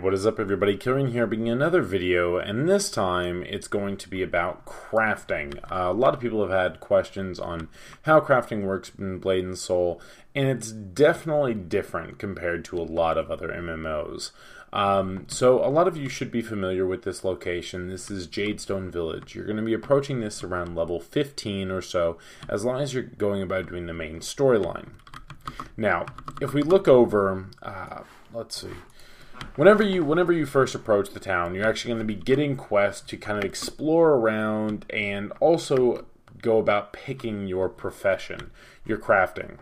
What is up, everybody? Kilryan here, bringing another video, and this time it's going to be about crafting. A lot of people have had questions on how crafting works in Blade and Soul, and it's definitely different compared to a lot of other MMOs. So a lot of you should be familiar with this location. This is Jadestone Village. You're going to be approaching this around level 15 or so, as long as you're going about doing the main storyline. Now, if we look over, let's see. Whenever you first approach the town, you're actually going to be getting quests to kind of explore around and also go about picking your profession, your crafting.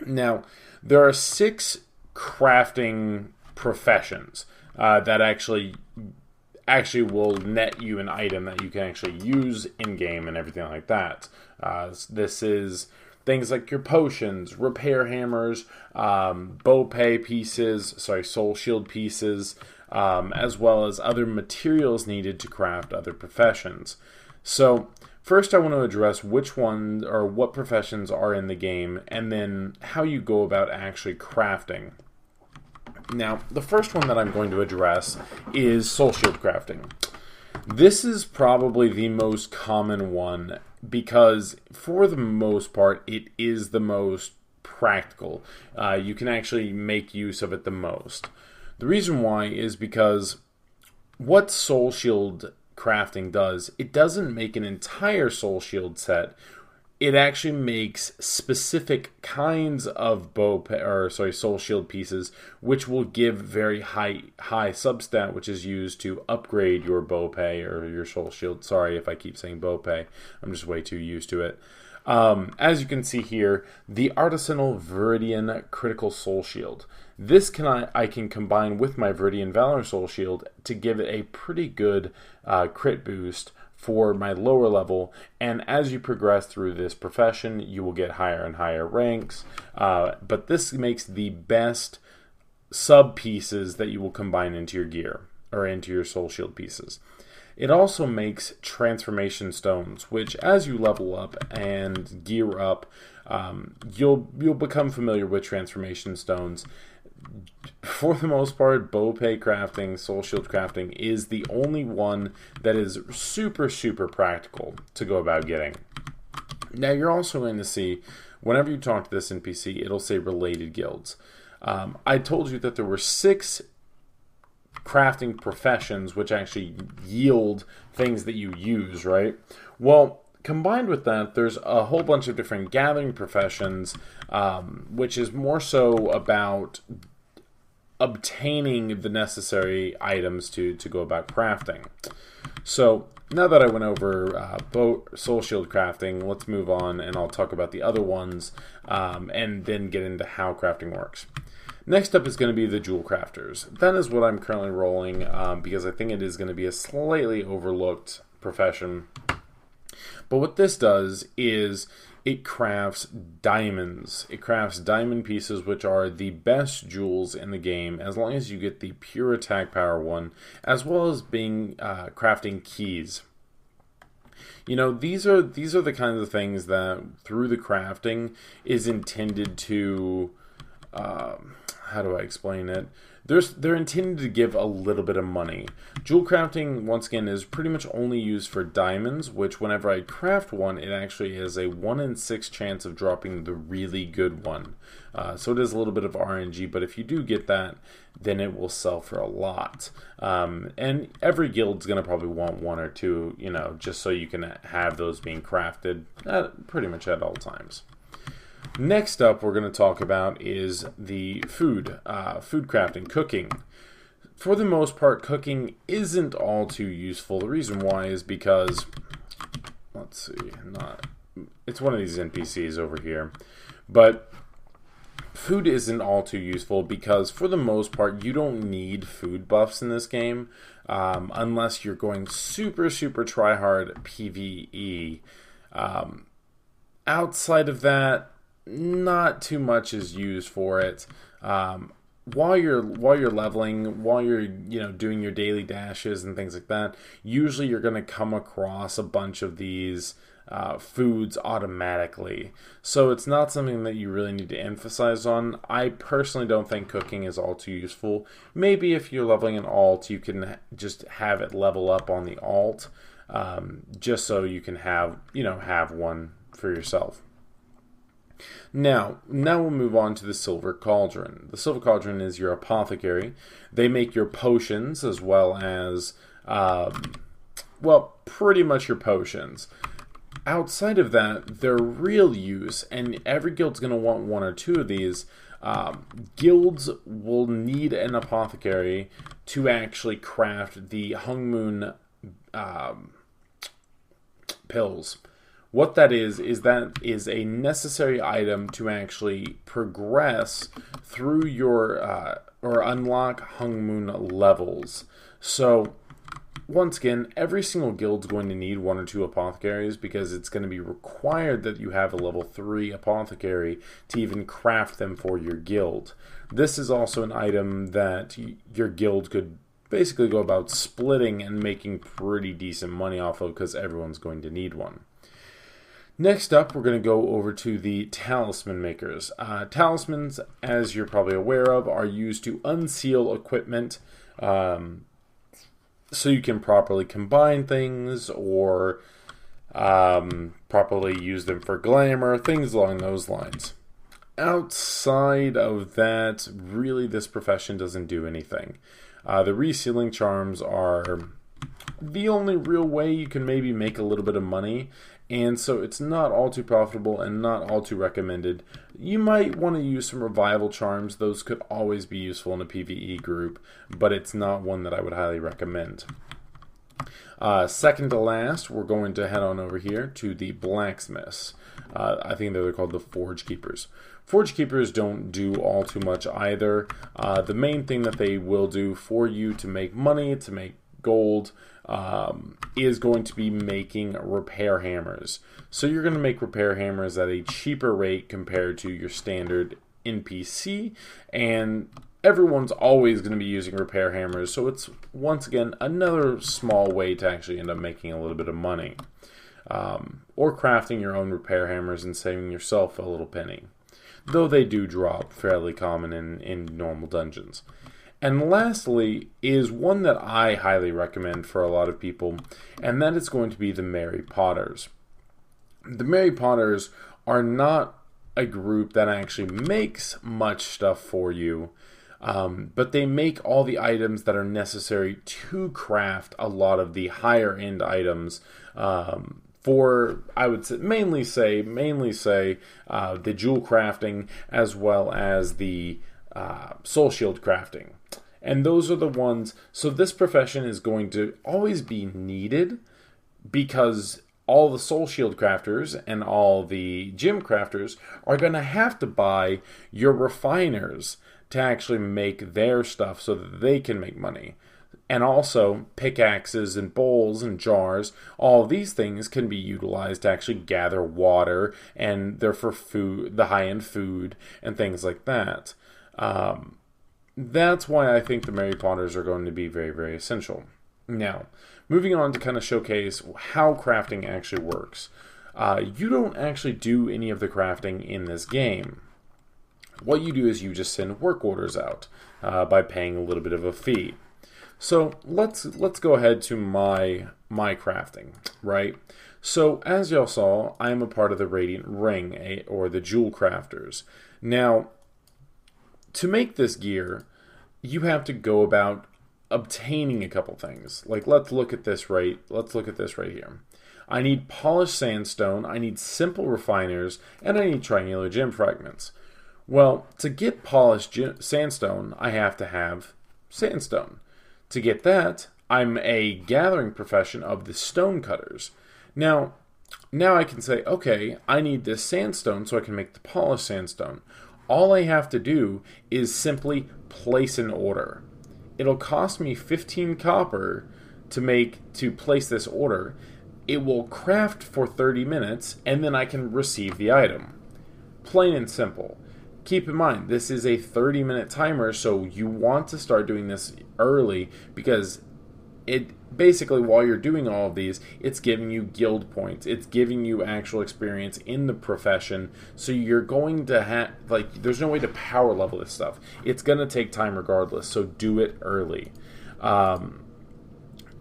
Now, there are 6 crafting professions that actually will net you an item that you can actually use in-game and everything like that. This is things like your potions, repair hammers, bow pay pieces, soul shield pieces, as well as other materials needed to craft other professions. So first I want to address which one or what professions are in the game, and then how you go about actually crafting. Now, the first one that I'm going to address is soul shield crafting. This is probably the most common one because, for the most part, it is the most practical. You can actually make use of it the most. The reason why is because what soul shield crafting does, it doesn't make an entire soul shield set. It actually makes specific kinds of soul shield pieces, which will give very high substat, which is used to upgrade your bow pay or your soul shield. Sorry if I keep saying bow pay. I'm just way too used to it. As you can see here, the Artisanal Viridian Critical Soul Shield. This I can combine with my Viridian Valor Soul Shield to give it a pretty good crit boost for my lower level, and as you progress through this profession, you will get higher and higher ranks, but this makes the best sub pieces that you will combine into your gear, or into your soul shield pieces. It also makes transformation stones, which as you level up and gear up, you'll become familiar with transformation stones. For the most part, bow pay crafting, soul shield crafting is the only one that is super practical to go about getting. Now, you're also going to see, whenever you talk to this NPC, it'll say related guilds. I told you that there were 6 crafting professions which actually yield things that you use, right? Well, combined with that, there's a whole bunch of different gathering professions, which is more so about obtaining the necessary items to go about crafting. So now that I went over soul shield crafting, let's move on and I'll talk about the other ones and then get into how crafting works. Next up is going to be the Jewelcrafters. That is what I'm currently rolling because I think it is going to be a slightly overlooked profession. But what this does is it crafts diamonds. It crafts diamond pieces, which are the best jewels in the game, as long as you get the pure attack power one, as well as being crafting keys. You know, these are the kinds of things that through the crafting is intended to how do I explain it? They're intended to give a little bit of money. Jewel crafting, once again, is pretty much only used for diamonds, which whenever I craft one, it actually has a 1 in 6 chance of dropping the really good one. So it is a little bit of RNG, but if you do get that, then it will sell for a lot. And every guild's going to probably want 1 or 2, you know, just so you can have those being crafted pretty much at all times. Next up, we're going to talk about is the food crafting, cooking. For the most part, cooking isn't all too useful. The reason why is because, let's see, it's one of these NPCs over here, but food isn't all too useful because for the most part, you don't need food buffs in this game unless you're going super try hard PvE. Outside of that, not too much is used for it. While you're leveling, while you're doing your daily dashes and things like that, usually you're going to come across a bunch of these foods automatically. So it's not something that you really need to emphasize on. I personally don't think cooking is all too useful. Maybe if you're leveling an alt, you can just have it level up on the alt, just so you can have one for yourself. Now we'll move on to the Silver Cauldron. The Silver Cauldron is your apothecary. They make your potions as well as, pretty much your potions. Outside of that, their real use, and every guild's going to want one or two of these, guilds will need an apothecary to actually craft the Hung Moon pills. What that is a necessary item to actually progress through your, or unlock Hung Moon levels. So, once again, every single guild's going to need one or two apothecaries because it's going to be required that you have a level 3 apothecary to even craft them for your guild. This is also an item that your guild could basically go about splitting and making pretty decent money off of because everyone's going to need one. Next up, we're going to go over to the talisman makers. Talismans, as you're probably aware of, are used to unseal equipment, so you can properly combine things or properly use them for glamour, things along those lines. Outside of that, really this profession doesn't do anything. The resealing charms are the only real way you can maybe make a little bit of money, and so it's not all too profitable and not all too recommended. You might want to use some revival charms. Those could always be useful in a PvE group, but it's not one that I would highly recommend. Second to last, we're going to head on over here to the blacksmiths. I think they're called the Forge Keepers. Forge Keepers don't do all too much either. The main thing that they will do for you to make money, to make gold, is going to be making repair hammers. So you're going to make repair hammers at a cheaper rate compared to your standard NPC, and everyone's always going to be using repair hammers, so it's once again another small way to actually end up making a little bit of money. Or crafting your own repair hammers and saving yourself a little penny, though they do drop fairly common in normal dungeons. And lastly is one that I highly recommend for a lot of people, and that is going to be the Merry Potters. The Merry Potters are not a group that actually makes much stuff for you, but they make all the items that are necessary to craft a lot of the higher end items for, I would say, mainly say the Jewelcrafting as well as the Soul Shield crafting. And those are the ones, so this profession is going to always be needed because all the Soul Shield crafters and all the gem crafters are going to have to buy your refiners to actually make their stuff so that they can make money. And also, pickaxes and bowls and jars, all these things can be utilized to actually gather water, and they're for food, the high-end food, and things like that. That's why I think the Merry Potters are going to be very, very essential. Now, moving on to kind of showcase how crafting actually works. You don't actually do any of the crafting in this game. What you do is you just send work orders out by paying a little bit of a fee. So let's go ahead to my crafting, right? So as y'all saw, I am a part of the Radiant Ring, or the Jewel Crafters. Now, to make this gear, you have to go about obtaining a couple things. Like let's look at this right here. I need polished sandstone, I need simple refiners, and I need triangular gem fragments. Well, to get polished sandstone, I have to have sandstone. To get that, I'm a gathering profession of the stone cutters. Now I can say, okay, I need this sandstone so I can make the polished sandstone. All I have to do is simply place an order. It'll cost me 15 copper to place this order. It will craft for 30 minutes, and then I can receive the item. Plain and simple. Keep in mind, this is a 30-minute timer, so you want to start doing this early because it basically, while you're doing all of these, it's giving you guild points. It's giving you actual experience in the profession. So you're going to have, like, there's no way to power level this stuff. It's going to take time regardless, so do it early.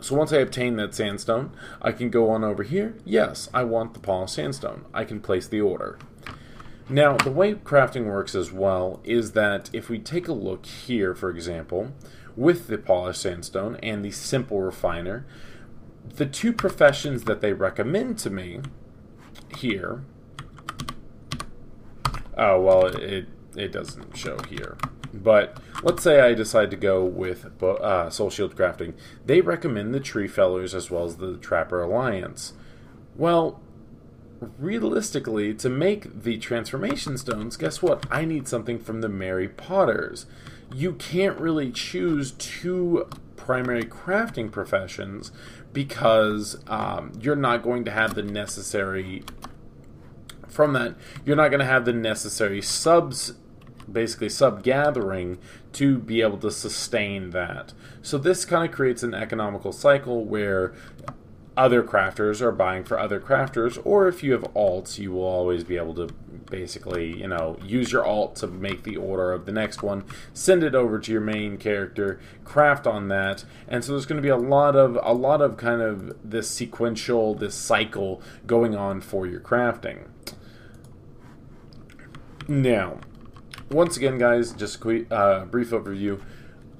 So once I obtain that sandstone, I can go on over here. Yes, I want the polished sandstone. I can place the order. Now, the way crafting works as well is that if we take a look here, for example, with the polished sandstone and the simple refiner, the two professions that they recommend to me here, oh, well, it doesn't show here. But let's say I decide to go with Soul Shield Crafting. They recommend the Tree Fellers as well as the Trapper Alliance. Well, realistically, to make the transformation stones, guess what? I need something from the Merry Potters. You can't really choose two primary crafting professions because you're not going to have the necessary... From that, you're not going to have the necessary basically sub-gathering to be able to sustain that. So this kind of creates an economical cycle where other crafters are buying for other crafters, or if you have alts, you will always be able to basically, use your alt to make the order of the next one, send it over to your main character, craft on that, and so there's going to be a lot of kind of this cycle going on for your crafting. Now, once again, guys, just a quick, brief overview.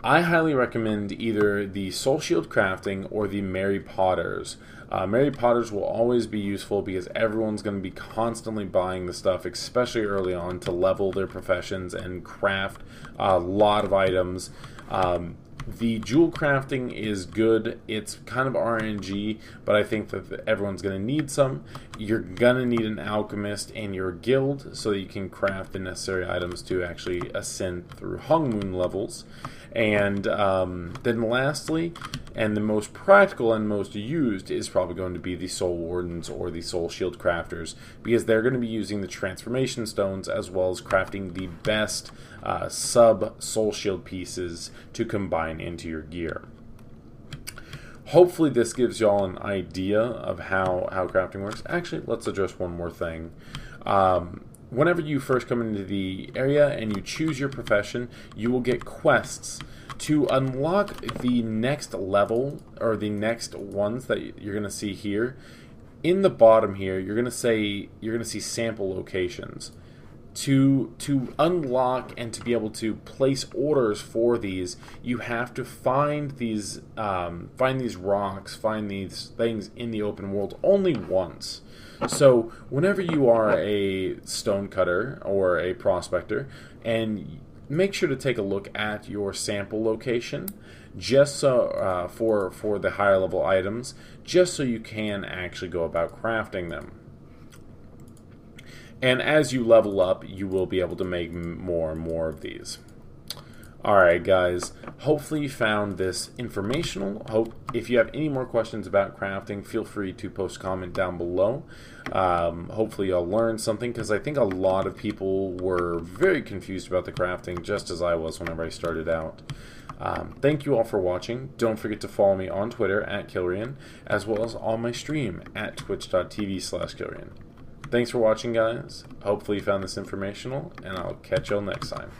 I highly recommend either the Soul Shield Crafting or the Merry Potters. Merry Potters will always be useful because everyone's going to be constantly buying the stuff, especially early on, to level their professions and craft a lot of items. The Jewelcrafting is good. It's kind of RNG, but I think that everyone's going to need some. You're going to need an alchemist in your guild so that you can craft the necessary items to actually ascend through Hung Moon levels. And then lastly, and the most practical and most used, is probably going to be the Soul Wardens or the Soul Shield Crafters, because they're going to be using the transformation stones as well as crafting the best sub-Soul Shield pieces to combine into your gear. Hopefully this gives y'all an idea of how crafting works. Actually, let's address one more thing. Whenever you first come into the area and you choose your profession, you will get quests to unlock the next level, or the next ones that you're going to see here. In the bottom here, you're going to see sample locations. To unlock and to be able to place orders for these, you have to find these rocks, find these things in the open world only once. So whenever you are a stonecutter or a prospector, and make sure to take a look at your sample location, just so for the higher level items, just so you can actually go about crafting them. And as you level up, you will be able to make more and more of these. Alright guys, hopefully you found this informational. If you have any more questions about crafting, feel free to post a comment down below. Hopefully you'll learn something, because I think a lot of people were very confused about the crafting, just as I was whenever I started out. Thank you all for watching. Don't forget to follow me on Twitter at Kilryan, as well as on my stream at twitch.tv/Kilryan. Thanks for watching, guys. Hopefully you found this informational, and I'll catch y'all next time.